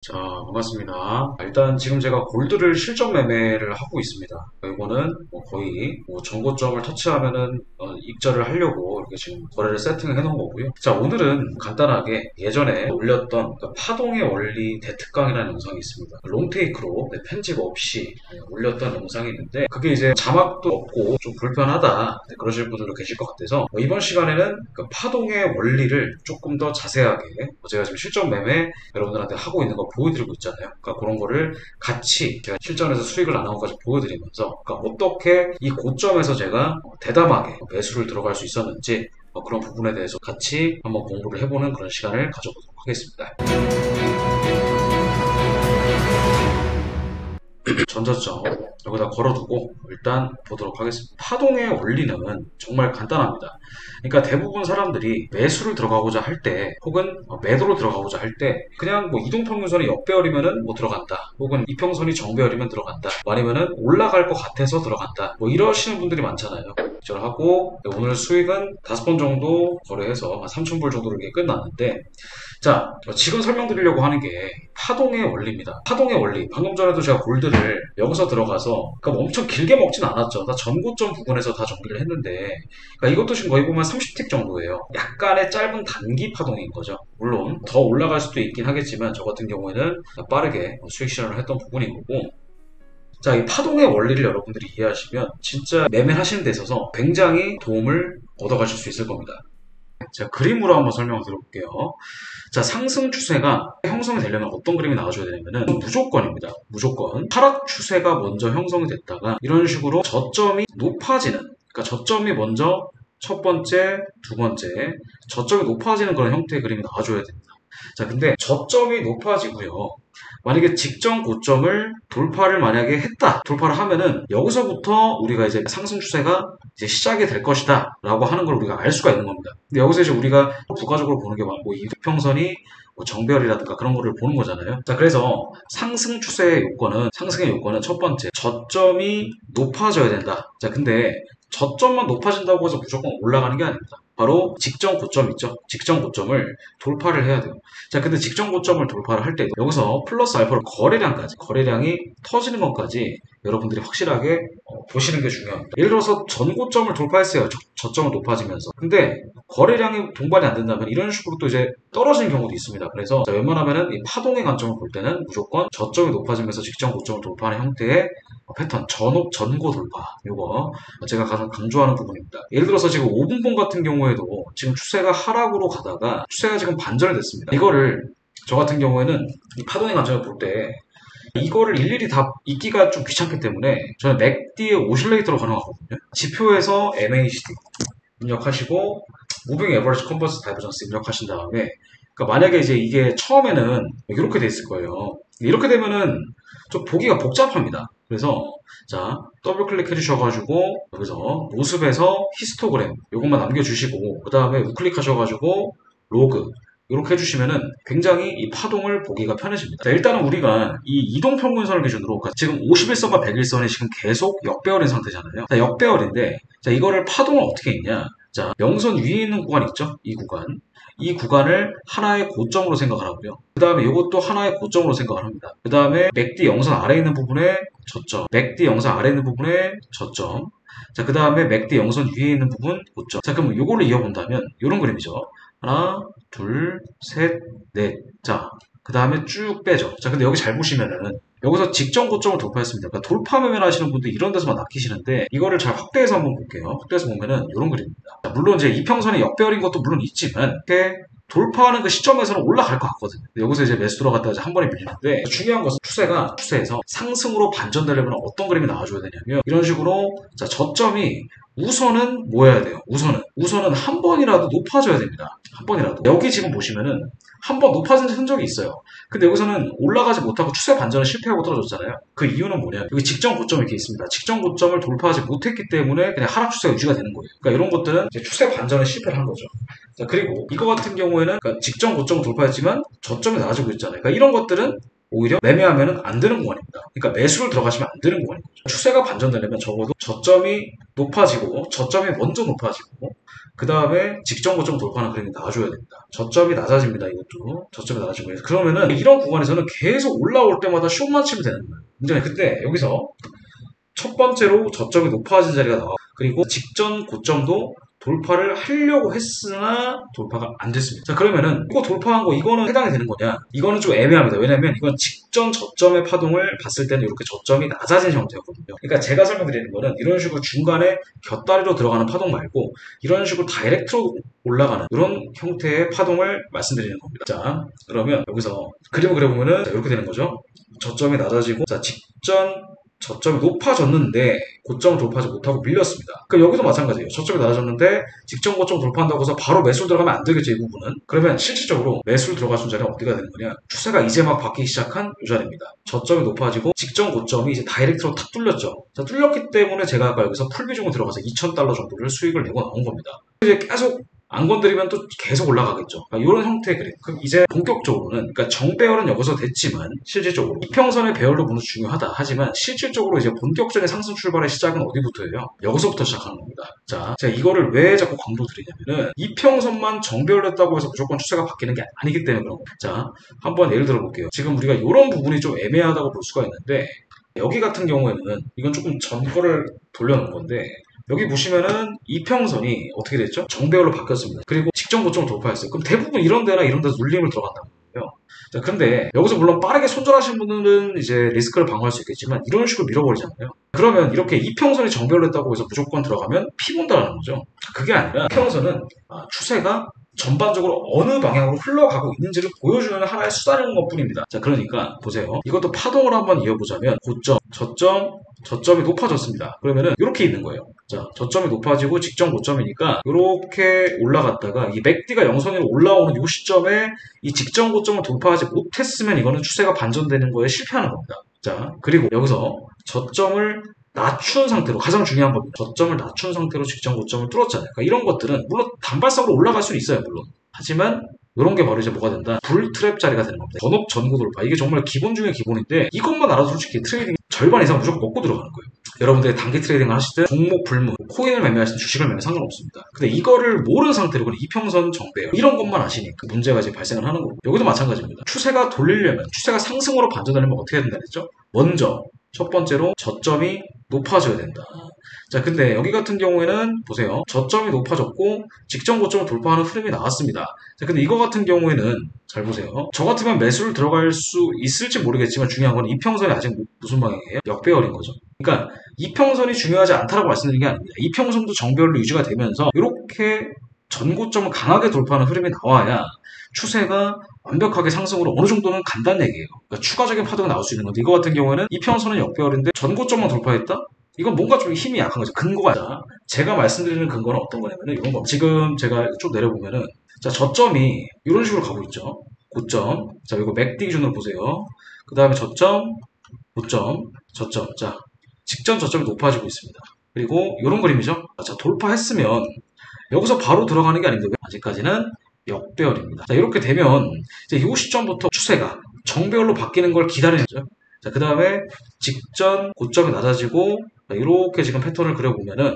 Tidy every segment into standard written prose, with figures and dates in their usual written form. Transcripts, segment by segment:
자, 반갑습니다. 일단 지금 제가 골드를 실전 매매를 하고 있습니다. 이거는 거의 전고점을 터치하면은 익절을 하려고 이렇게 지금 거래를 세팅을 해놓은 거고요. 자, 오늘은 간단하게 예전에 올렸던 그 파동의 원리 대특강이라는 영상이 있습니다. 롱테이크로 편집 없이 올렸던 영상이 있는데 그게 이제 자막도 없고 좀 불편하다 그러실 분들도 계실 것 같아서 이번 시간에는 그 파동의 원리를 조금 더 자세하게 제가 지금 실전 매매 여러분들한테 하고 있는 거 보여드리고 있잖아요. 그러니까 그런 거를 같이 제가 실전에서 수익을 나눈 것까지 보여드리면서 그러니까 어떻게 이 고점에서 제가 대담하게 매수를 들어갈 수 있었는지 그런 부분에 대해서 같이 한번 공부를 해보는 그런 시간을 가져보도록 하겠습니다. 전저점 여기다 걸어두고 일단 보도록 하겠습니다. 파동의 원리는 정말 간단합니다. 그러니까 대부분 사람들이 매수를 들어가고자 할 때 혹은 매도로 들어가고자 할 때 그냥 이동평균선이 역배열이면은 들어간다, 혹은 이평선이 정배열이면 들어간다, 아니면은 올라갈 것 같아서 들어간다, 이러시는 분들이 많잖아요. 하고 오늘 수익은 5번 정도 거래해서 한 3,000불 정도로 이렇게 끝났는데, 자, 지금 설명드리려고 하는 게 파동의 원리입니다. 파동의 원리. 방금 전에도 제가 골드를 여기서 들어가서 그러니까 엄청 길게 먹진 않았죠. 다 전고점 부분에서 다 정리를 했는데, 그러니까 이것도 지금 거의 보면 30틱 정도예요. 약간의 짧은 단기 파동인 거죠. 물론 더 올라갈 수도 있긴 하겠지만 저 같은 경우에는 빠르게 수익 실현을 했던 부분인 거고, 자, 이 파동의 원리를 여러분들이 이해하시면 진짜 매매하시는 데 있어서 굉장히 도움을 얻어가실 수 있을 겁니다. 제가 그림으로 한번 설명을 드려볼게요. 자, 상승 추세가 형성이 되려면 어떤 그림이 나와줘야 되냐면은 무조건입니다. 무조건. 하락 추세가 먼저 형성이 됐다가 이런 식으로 저점이 높아지는, 그러니까 저점이 먼저 첫 번째, 두 번째, 저점이 높아지는 그런 형태의 그림이 나와줘야 됩니다. 자, 근데 저점이 높아지고요. 만약에 직전 고점을 돌파를 만약에 했다. 돌파를 하면은 여기서부터 우리가 이제 상승 추세가 이제 시작이 될 것이다 라고 하는 걸 우리가 알 수가 있는 겁니다. 근데 여기서 이제 우리가 부가적으로 보는 게 이평선이 정배열이라든가 그런 거를 보는 거잖아요. 자, 그래서 상승 추세의 요건은, 상승의 요건은 첫 번째, 저점이 높아져야 된다. 자, 근데 저점만 높아진다고 해서 무조건 올라가는 게 아닙니다. 바로 직전 고점 있죠. 직전 고점을 돌파를 해야 돼요. 자, 근데 직전 고점을 돌파를 할 때 여기서 플러스 알파로 거래량까지, 거래량이 터지는 것까지 여러분들이 확실하게 보시는 게 중요합니다. 예를 들어서 전고점을 돌파했어요. 저점을 높아지면서. 근데 거래량이 동반이 안 된다면 이런 식으로 또 이제 떨어지는 경우도 있습니다. 그래서 웬만하면은 이 파동의 관점을 볼 때는 무조건 저점이 높아지면서 직전 고점을 돌파하는 형태의 패턴, 전고 돌파. 요거 제가 가장 강조하는 부분입니다. 예를 들어서 지금 5분봉 같은 경우에도 지금 추세가 하락으로 가다가 추세가 지금 반전이 됐습니다. 이거를 저 같은 경우에는 이 파동의 관점을 볼 때 이거를 일일이 다 읽기가 좀 귀찮기 때문에 저는 맥디의 오실레이터로 가능하거든요. 지표에서 MACD 입력하시고 무빙 에버리지 컨버스 다이버전스 입력하신 다음에, 그러니까 만약에 이제 이게 처음에는 이렇게 돼 있을 거예요. 이렇게 되면은 좀 보기가 복잡합니다. 그래서 자, 더블 클릭해 주셔가지고 여기서 모습에서 히스토그램 요것만 남겨주시고 그 다음에 우클릭 하셔가지고 로그 이렇게 해주시면은 굉장히 이 파동을 보기가 편해집니다. 자, 일단은 우리가 이 이동평균선을 기준으로, 그러니까 지금 51선과 101선이 지금 계속 역배열인 상태잖아요. 자, 역배열인데, 자, 이거를 파동을 어떻게 했냐. 자, 명선 위에 있는 구간 있죠? 이 구간. 이 구간을 하나의 고점으로 생각을 하고요. 그 다음에 이것도 하나의 고점으로 생각을 합니다. 그 다음에 맥디 영선 아래에 있는 부분에 저점, 맥디 영선 아래에 있는 부분에 저점, 자, 그 다음에 맥디 영선 위에 있는 부분 고점. 자, 그럼 이거를 이어본다면 이런 그림이죠. 하나, 둘, 셋, 넷. 자, 그 다음에 쭉 빼죠. 자, 근데 여기 잘 보시면은 여기서 직전 고점을 돌파했습니다. 그러니까 돌파 매매를 하시는 분들 이런 데서만 낚이시는데 이거를 잘 확대해서 한번 볼게요. 확대해서 보면은 이런 그림입니다. 자, 물론 이제 이평선이 역배열인 것도 물론 있지만 이렇게 돌파하는 그 시점에서는 올라갈 것 같거든요. 여기서 이제 매수 들어갔다가 이제 한 번에 밀리는데, 중요한 것은 추세에서 상승으로 반전되려면 어떤 그림이 나와줘야 되냐면 이런 식으로, 자, 저점이 우선은 뭐 해야 돼요? 우선은 한 번이라도 높아져야 됩니다. 한 번이라도. 여기 지금 보시면은 한 번 높아진 흔적이 있어요. 근데 여기서는 올라가지 못하고 추세 반전을 실패하고 떨어졌잖아요. 그 이유는 뭐냐? 여기 직전 고점이 이렇게 있습니다. 직전 고점을 돌파하지 못했기 때문에 그냥 하락 추세가 유지가 되는 거예요. 그러니까 이런 것들은 이제 추세 반전에 실패를 한 거죠. 자, 그리고 이거 같은 경우에는 그러니까 직전 고점을 돌파했지만 저점이 낮아지고 있잖아요. 그러니까 이런 것들은 오히려 매매하면 안 되는 구간입니다. 그러니까 매수를 들어가시면 안 되는 구간인 거죠. 추세가 반전되려면 적어도 저점이 높아지고 저점이 먼저 높아지고 그 다음에 직전 고점 돌파하는 그림이 나와줘야 됩니다. 저점이 낮아집니다. 이것도 저점이 낮아지고 그러면은 이런 구간에서는 계속 올라올 때마다 숏만 치면 되는 거예요. 굉장히 근데 여기서 첫 번째로 저점이 높아진 자리가 나와 그리고 직전 고점도 돌파를 하려고 했으나 돌파가 안 됐습니다. 자 그러면은 이거 돌파한 거 이거는 해당이 되는 거냐? 이거는 좀 애매합니다. 왜냐면 이건 직전 저점의 파동을 봤을 때는 이렇게 저점이 낮아진 형태였거든요. 그러니까 제가 설명드리는 거는 이런 식으로 중간에 곁다리로 들어가는 파동 말고 이런 식으로 다이렉트로 올라가는 이런 형태의 파동을 말씀드리는 겁니다. 자 그러면 여기서 그림을 그려보면은 이렇게 되는 거죠. 저점이 낮아지고 자 직전 저점이 높아졌는데 고점을 돌파하지 못하고 밀렸습니다. 그러니까 여기도 마찬가지예요. 저점이 낮아졌는데 직전 고점 돌파한다고 해서 바로 매수를 들어가면 안 되겠죠, 이 부분은. 그러면 실질적으로 매수를 들어가준 자리는 어디가 되는 거냐? 추세가 이제 막 바뀌기 시작한 이 자리입니다. 저점이 높아지고 직전 고점이 이제 다이렉트로 탁 뚫렸죠. 자, 뚫렸기 때문에 제가 아까 여기서 풀비중을 들어가서 2,000달러 정도를 수익을 내고 나온 겁니다. 이제 계속 안 건드리면 또 계속 올라가겠죠. 그러니까 이런 형태의 그림. 그럼 이제 본격적으로는, 그러니까 정배열은 여기서 됐지만, 실질적으로 이평선의 배열도 물론 중요하다. 하지만, 실질적으로 이제 본격적인 상승 출발의 시작은 어디부터예요? 여기서부터 시작하는 겁니다. 자, 제가 이거를 왜 자꾸 강조드리냐면은, 이평선만 정배열됐다고 해서 무조건 추세가 바뀌는 게 아니기 때문에 그런 겁니다. 자, 한번 예를 들어볼게요. 지금 우리가 이런 부분이 좀 애매하다고 볼 수가 있는데, 여기 같은 경우에는, 이건 조금 전거를 돌려놓은 건데, 여기 보시면은 이평선이 어떻게 됐죠? 정배열로 바뀌었습니다. 그리고 직전 고점을 돌파했어요. 그럼 대부분 이런 데나 이런 데서 눌림을 들어간다는 거예요. 자, 근데 여기서 물론 빠르게 손절하시는 분들은 이제 리스크를 방어할 수 있겠지만 이런 식으로 밀어버리잖아요. 그러면 이렇게 이평선이 정배열로 했다고 해서 무조건 들어가면 피 본다는 거죠. 그게 아니라 이평선은 추세가 전반적으로 어느 방향으로 흘러가고 있는지를 보여주는 하나의 수단인 것 뿐입니다. 자, 그러니까 보세요. 이것도 파동을 한번 이어보자면 고점, 저점이 높아졌습니다. 그러면은 이렇게 있는 거예요. 자, 저점이 높아지고 직전 고점이니까 이렇게 올라갔다가 이 맥디가 영선으로 올라오는 이 시점에 이 직전 고점을 돌파하지 못했으면 이거는 추세가 반전되는 거에 실패하는 겁니다. 자, 그리고 여기서 저점을 낮춘 상태로 가장 중요한 겁니다. 저점을 낮춘 상태로 직전 고점을 뚫었잖아요. 그러니까 이런 것들은 물론 단발성으로 올라갈 수는 있어요, 물론. 하지만 이런 게 바로 이제 뭐가 된다? 불트랩 자리가 되는 겁니다. 전업 전고 돌파. 이게 정말 기본 중에 기본인데 이것만 알아도 솔직히 트레이딩 절반 이상 무조건 먹고 들어가는 거예요. 여러분들이 단기 트레이딩을 하실 때 종목 불문, 코인을 매매하시든 주식을 매매하면 상관없습니다. 근데 이거를 모르는 상태로 그냥 이평선 정배열 이런 것만 아시니까 문제가 이제 발생을 하는 거고 여기도 마찬가지입니다. 추세가 돌리려면 추세가 상승으로 반전되려면 어떻게 해야 된다 그랬죠? 먼저 첫 번째로 저점이 높아져야 된다. 자, 근데 여기 같은 경우에는 보세요. 저점이 높아졌고 직전 고점을 돌파하는 흐름이 나왔습니다. 자, 근데 이거 같은 경우에는 잘 보세요. 저 같으면 매수를 들어갈 수 있을지 모르겠지만 중요한 건 이평선이 아직 무슨 방향이에요? 역배열인 거죠. 그러니까 이평선이 중요하지 않다라고 말씀드리는 게 아닙니다. 이평선도 정배열로 유지가 되면서 이렇게 전고점을 강하게 돌파하는 흐름이 나와야 추세가 완벽하게 상승으로 어느 정도는 간다는 얘기예요. 그러니까 추가적인 파동이 나올 수 있는 건데 이거 같은 경우에는 이평선은 역배열인데 전고점만 돌파했다? 이건 뭔가 좀 힘이 약한 거죠. 근거가 아니라 제가 말씀드리는 근거는 어떤 거냐면은 이런 거. 지금 제가 쭉 내려보면은 자 저점이 이런 식으로 가고 있죠. 고점. 자 이거 맥디 기준으로 보세요. 그 다음에 저점, 고점, 저점. 자 직전 저점이 높아지고 있습니다. 그리고 이런 그림이죠. 자 돌파했으면 여기서 바로 들어가는 게 아닌데 아직까지는 역배열입니다. 자 이렇게 되면 이제 이 시점부터 추세가 정배열로 바뀌는 걸 기다리는 거죠. 자, 그 다음에 직전 고점이 낮아지고 이렇게 지금 패턴을 그려보면은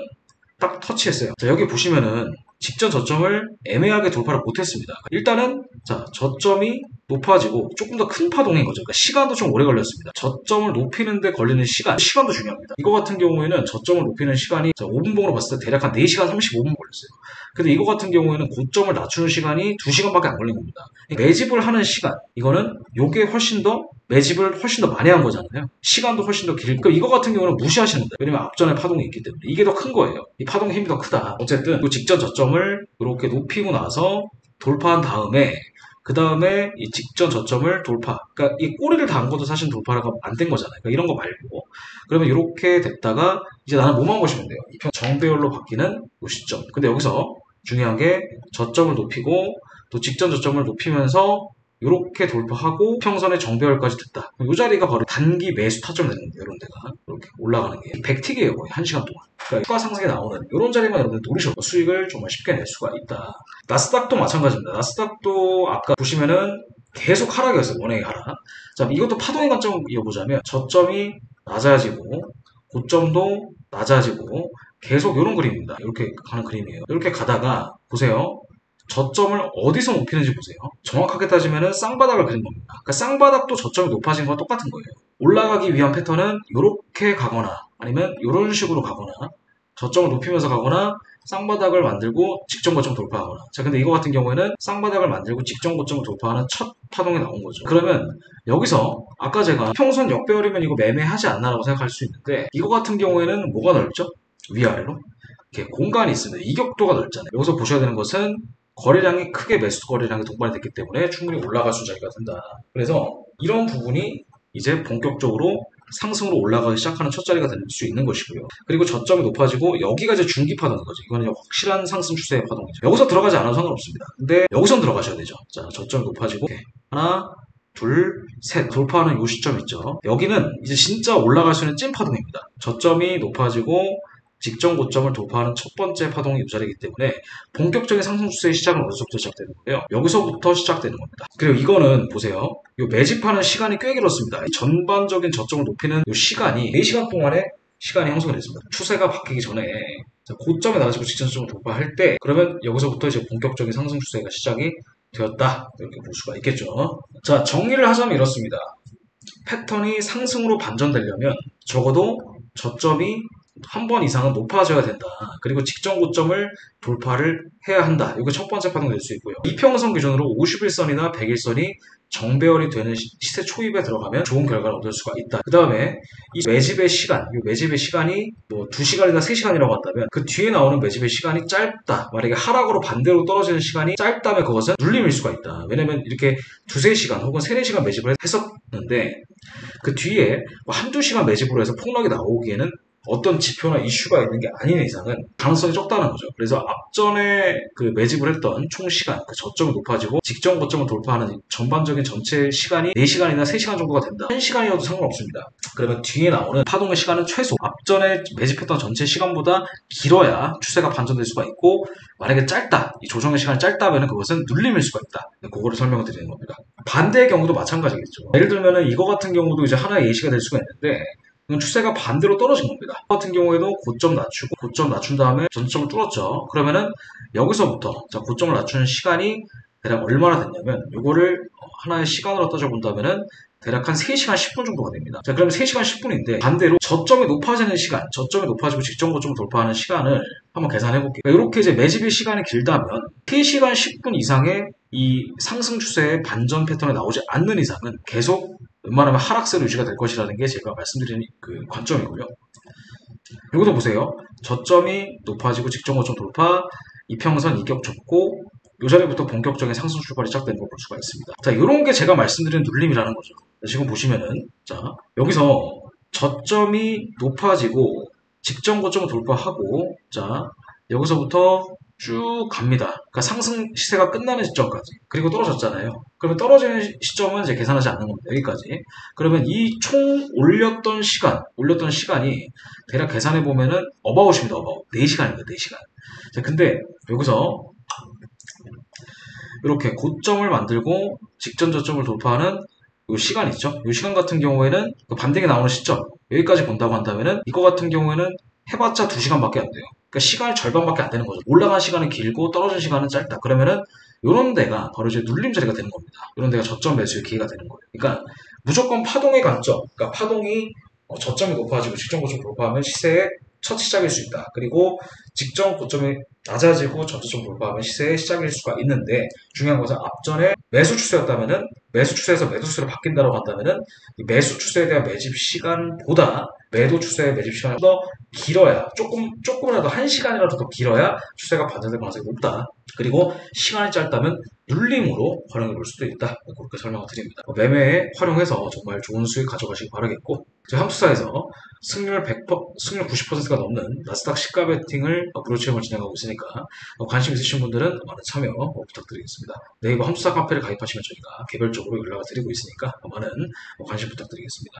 딱 터치했어요. 자, 여기 보시면은 직전 저점을 애매하게 돌파를 못했습니다. 일단은 자 저점이 높아지고 조금 더 큰 파동인 거죠. 그러니까 시간도 좀 오래 걸렸습니다. 저점을 높이는데 걸리는 시간도 중요합니다. 이거 같은 경우에는 저점을 높이는 시간이 5분봉으로 봤을 때 대략 한 4시간 35분 걸렸어요. 근데 이거 같은 경우에는 고점을 낮추는 시간이 2시간밖에 안 걸린 겁니다. 매집을 하는 시간 이거는 요게 훨씬 더 매집을 훨씬 더 많이 한 거잖아요. 시간도 훨씬 더 길고 이거 같은 경우는 무시하시는 겁니다. 왜냐면 앞전에 파동이 있기 때문에 이게 더 큰 거예요. 이 파동의 힘이 더 크다. 어쨌든 그 직전 저점을 이렇게 높이고 나서 돌파한 다음에 그 다음에 이 직전 저점을 돌파. 그러니까 이 꼬리를 단 것도 사실 돌파가 안 된 거잖아요. 그러니까 이런 거 말고. 그러면 이렇게 됐다가 이제 나는 뭐만 보시면 돼요. 이평 정배열로 바뀌는 이 시점. 근데 여기서 중요한 게 저점을 높이고 또 직전 저점을 높이면서 이렇게 돌파하고 평선의 정배열까지 됐다. 이 자리가 바로 단기 매수 타점 되는 거예요. 이런 데가 이렇게 올라가는 게 백틱이에요. 거의 1시간 동안. 그러니까 추가 상승이 나오는 이런 자리만 여러분들 노리셔도 수익을 정말 쉽게 낼 수가 있다. 나스닥도 마찬가지입니다. 나스닥도 아까 보시면은 계속 하락이었어요. 원행이 하락. 자, 이것도 파동의 관점 이어보자면 저점이 낮아지고 고점도 낮아지고 계속 이런 그림입니다. 이렇게 가는 그림이에요. 이렇게 가다가 보세요. 저점을 어디서 높이는지 보세요. 정확하게 따지면 쌍바닥을 그린 겁니다. 그러니까 쌍바닥도 저점이 높아진 건 똑같은 거예요. 올라가기 위한 패턴은 이렇게 가거나 아니면 이런 식으로 가거나 저점을 높이면서 가거나 쌍바닥을 만들고 직전 고점 돌파하거나. 자, 근데 이거 같은 경우에는 쌍바닥을 만들고 직전 고점을 돌파하는 첫 파동이 나온 거죠. 그러면 여기서 아까 제가 평선 역배열이면 이거 매매하지 않나라고 생각할 수 있는데 이거 같은 경우에는 뭐가 넓죠? 위아래로 이렇게 공간이 있습니다. 이격도가 넓잖아요. 여기서 보셔야 되는 것은 거래량이 크게 매수 거래량이 동반이 됐기 때문에 충분히 올라갈 수 자리가 된다. 그래서 이런 부분이 이제 본격적으로 상승으로 올라가기 시작하는 첫 자리가 될 수 있는 것이고요. 그리고 저점이 높아지고 여기가 이제 중기 파동인 거죠. 이거는 확실한 상승 추세의 파동이죠. 여기서 들어가지 않아도 상관없습니다. 근데 여기선 들어가셔야 되죠. 자, 저점이 높아지고 하나, 둘, 셋 돌파하는 이 시점 있죠. 여기는 이제 진짜 올라갈 수 있는 찐 파동입니다. 저점이 높아지고 직전 고점을 돌파하는 첫 번째 파동이 이 자리이기 때문에 본격적인 상승 추세의 시작은 어디서부터 시작되는 거예요? 여기서부터 시작되는 겁니다. 그리고 이거는 보세요. 이 매집하는 시간이 꽤 길었습니다. 전반적인 저점을 높이는 이 시간이 4시간 동안에 시간이 형성이 됐습니다. 추세가 바뀌기 전에 고점에 나가지고 직전 저점을 돌파할 때 그러면 여기서부터 이제 본격적인 상승 추세가 시작이 되었다. 이렇게 볼 수가 있겠죠. 자, 정리를 하자면 이렇습니다. 패턴이 상승으로 반전되려면 적어도 저점이 한 번 이상은 높아져야 된다. 그리고 직전 고점을 돌파를 해야 한다. 이게 첫 번째 파동 될 수 있고요. 이평선 기준으로 51선이나 100일선이 정배열이 되는 시세 초입에 들어가면 좋은 결과를 얻을 수가 있다. 그 다음에 이 매집의 시간, 이 매집의 시간이 뭐 2시간이나 3시간이라고 한다면 그 뒤에 나오는 매집의 시간이 짧다. 만약에 하락으로 반대로 떨어지는 시간이 짧다면 그것은 눌림일 수가 있다. 왜냐면 이렇게 2-3시간 혹은 3-4시간 매집을 했었는데 그 뒤에 뭐 한두 시간 매집으로 해서 폭락이 나오기에는 어떤 지표나 이슈가 있는 게 아닌 이상은 가능성이 적다는 거죠. 그래서 앞전에 그 매집을 했던 총 시간, 그 저점이 높아지고 직전 고점을 돌파하는 전반적인 전체 시간이 4시간이나 3시간 정도가 된다. 1시간이어도 상관없습니다. 그러면 뒤에 나오는 파동의 시간은 최소 앞전에 매집했던 전체 시간보다 길어야 추세가 반전될 수가 있고 만약에 짧다, 이 조정의 시간이 짧다면 그것은 눌림일 수가 있다. 그거를 설명을 드리는 겁니다. 반대의 경우도 마찬가지겠죠. 예를 들면은 이거 같은 경우도 이제 하나의 예시가 될 수가 있는데 이건 추세가 반대로 떨어진 겁니다. 이 같은 경우에도 고점 낮추고 고점 낮춘 다음에 전점을 뚫었죠. 그러면은 여기서부터 자, 고점을 낮추는 시간이 대략 얼마나 됐냐면 이거를 하나의 시간으로 따져본다면은 대략 한 3시간 10분 정도가 됩니다. 자, 그러면 3시간 10분인데 반대로 저점이 높아지는 시간, 저점이 높아지고 직전 고점을 돌파하는 시간을 한번 계산해 볼게요. 이렇게 이제 매집의 시간이 길다면 3시간 10분 이상의 이 상승 추세의 반전 패턴이 나오지 않는 이상은 계속 웬만하면 하락세로 유지가 될 것이라는 게 제가 말씀드리는 그 관점이고요. 이것도 보세요. 저점이 높아지고 직전 고점 돌파, 이평선 이격 좁고 이 자리부터 본격적인 상승 출발이 시작되는 걸 볼 수가 있습니다. 자, 이런 게 제가 말씀드리는 눌림이라는 거죠. 지금 보시면은 자, 여기서 저점이 높아지고 직전 고점을 돌파하고 자, 여기서부터 쭉 갑니다. 그러니까 상승 시세가 끝나는 시점까지. 그리고 떨어졌잖아요. 그러면 떨어지는 시점은 이제 계산하지 않는 겁니다. 여기까지. 그러면 이 총 올렸던 시간이 대략 계산해 보면은 어바웃입니다. 어바웃. 4시간입니다. 4시간. 자, 근데 여기서 이렇게 고점을 만들고 직전 저점을 돌파하는 이 시간 있죠? 이 시간 같은 경우에는 반등이 나오는 시점 여기까지 본다고 한다면은 이거 같은 경우에는 해봤자 2시간밖에 안 돼요. 그러니까 시간이 절반밖에 안 되는 거죠. 올라간 시간은 길고 떨어진 시간은 짧다. 그러면은 이런 데가 바로 이제 눌림 자리가 되는 겁니다. 이런 데가 저점 매수의 기회가 되는 거예요. 그러니까 무조건 파동의 관점, 그러니까 파동이 저점이 높아지고 직전 고점 돌파하면 시세의 첫 시작일 수 있다. 그리고 직전 고점이 낮아지고 전저점 돌파하면 시세의 시작일 수가 있는데 중요한 것은 앞전에 매수 추세였다면은 매수 추세에서 매도 추세로 바뀐다고 한다면은 이 매수 추세에 대한 매집 시간보다 매도 추세의 매집 시간이 더 길어야 조금이라도 1시간이라도 더 길어야 추세가 반전될 가능성이 높다. 그리고 시간이 짧다면 눌림으로 활용해 볼 수도 있다. 그렇게 설명을 드립니다. 매매에 활용해서 정말 좋은 수익 가져가시기 바라겠고 저희 함수사에서 승률 90%가 넘는 나스닥 시가 베팅을 무료 체험을 진행하고 있으니까 관심 있으신 분들은 많은 참여 부탁드리겠습니다. 네이버 함수사 카페를 가입하시면 저희가 개별적으로 연락을 드리고 있으니까 많은 관심 부탁드리겠습니다.